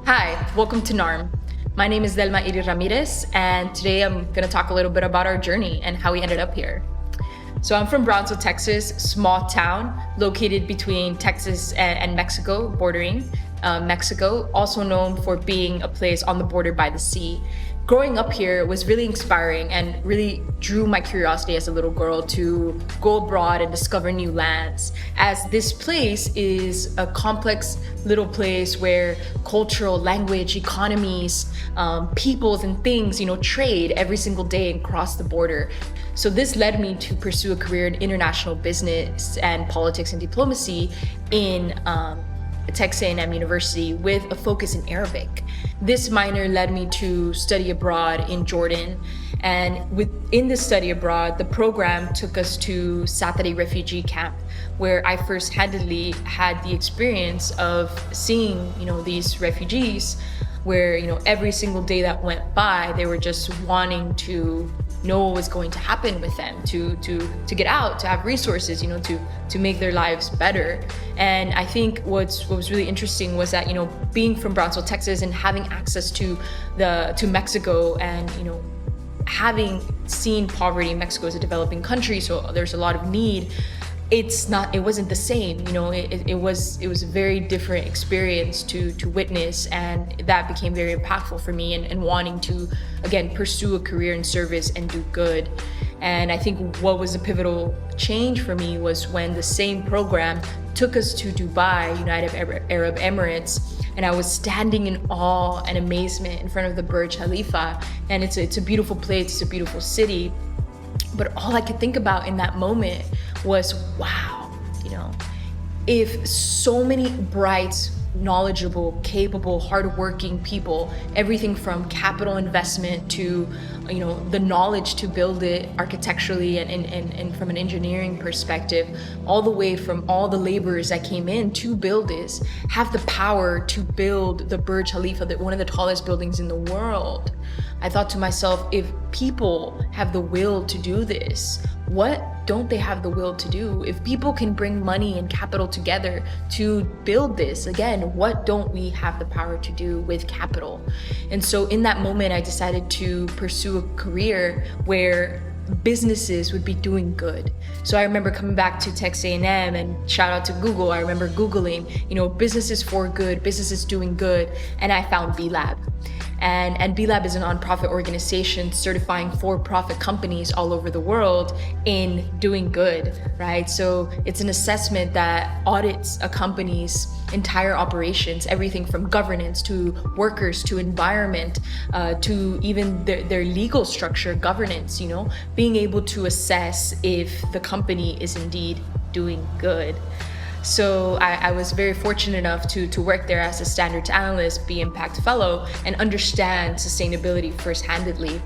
Hi, welcome to Nharm. My name is Delma Iri Ramirez, and today I'm going to talk a little bit about our journey and how we ended up here. So I'm from Brownsville, Texas, small town located between Texas and Mexico, bordering Mexico, also known for being a place on the border by the sea. Growing up here was really inspiring and really drew my curiosity as a little girl to go abroad and discover new lands, as this place is a complex little place where cultural, language, economies, peoples and things, trade every single day and cross the border. So this led me to pursue a career in international business and politics and diplomacy in Texas A&M University with a focus in Arabic. This minor led me to study abroad in Jordan, and within this study abroad, the program took us to Saturday refugee camp, where I first-handedly had the experience of seeing, these refugees, where every single day that went by, they were just wanting to know what was going to happen with them, to get out, to have resources, to make their lives better. And I think what was really interesting was that, being from Brownsville, Texas, and having access to Mexico, and having seen poverty in Mexico as a developing country, so there's a lot of need. It wasn't the same, it was a very different experience to witness, and that became very impactful for me and wanting to, again, pursue a career in service and do good. And I think what was a pivotal change for me was when the same program took us to Dubai, United Arab Emirates, and I was standing in awe and amazement in front of the Burj Khalifa. And it's a beautiful place, it's a beautiful city. But all I could think about in that moment was, wow, if so many bright, knowledgeable, capable, hardworking people, everything from capital investment to, the knowledge to build it architecturally and from an engineering perspective, all the way from all the laborers that came in to build this, have the power to build the Burj Khalifa, one of the tallest buildings in the world. I thought to myself, if people have the will to do this, what don't they have the will to do? If people can bring money and capital together to build this, again, what don't we have the power to do with capital? And so in that moment, I decided to pursue a career where businesses would be doing good. So I remember coming back to Texas A&M, and shout out to Google. I remember Googling, businesses for good, businesses doing good, and I found B-Lab. And B-Lab is a nonprofit organization certifying for-profit companies all over the world in doing good, right? So it's an assessment that audits a company's entire operations, everything from governance to workers to environment to even their legal structure, governance, being able to assess if the company is indeed doing good. So I was very fortunate enough to work there as a standards analyst, be Impact Fellow, and understand sustainability first-handedly.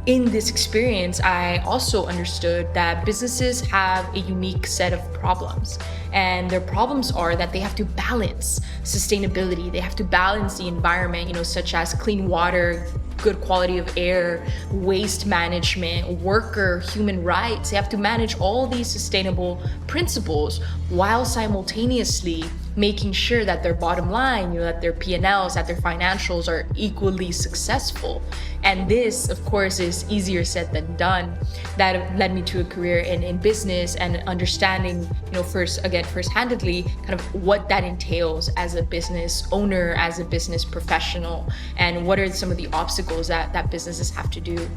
In this experience, I also understood that businesses have a unique set of problems. And their problems are that they have to balance sustainability. They have to balance the environment, such as clean water, good quality of air, waste management, worker, human rights. They have to manage all these sustainable principles while simultaneously making sure that their bottom line, that their P&Ls, that their financials are equally successful. And this, of course, is easier said than done. That led me to a career in business and understanding, first-handedly, kind of what that entails as a business owner, as a business professional, and what are some of the obstacles that businesses have to do.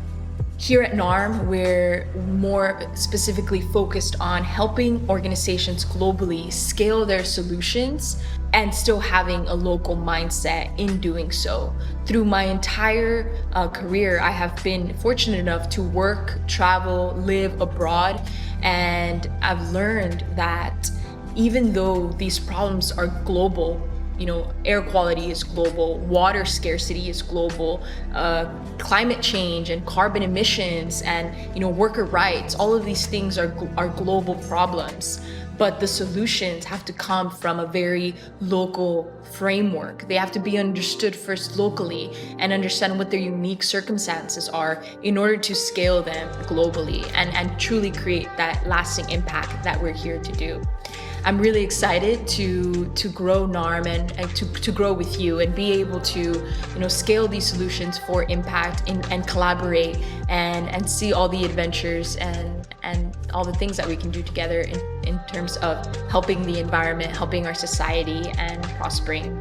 Here at Nharm, we're more specifically focused on helping organizations globally scale their solutions and still having a local mindset in doing so. Through my entire career, I have been fortunate enough to work, travel, live abroad, and I've learned that even though these problems are global, air quality is global, water scarcity is global, climate change and carbon emissions and worker rights, all of these things are global problems. But the solutions have to come from a very local framework. They have to be understood first locally and understand what their unique circumstances are in order to scale them globally and truly create that lasting impact that we're here to do. I'm really excited to grow Nharm and to grow with you and be able to scale these solutions for impact and collaborate and see all the adventures and all the things that we can do together in terms of helping the environment, helping our society, and prospering.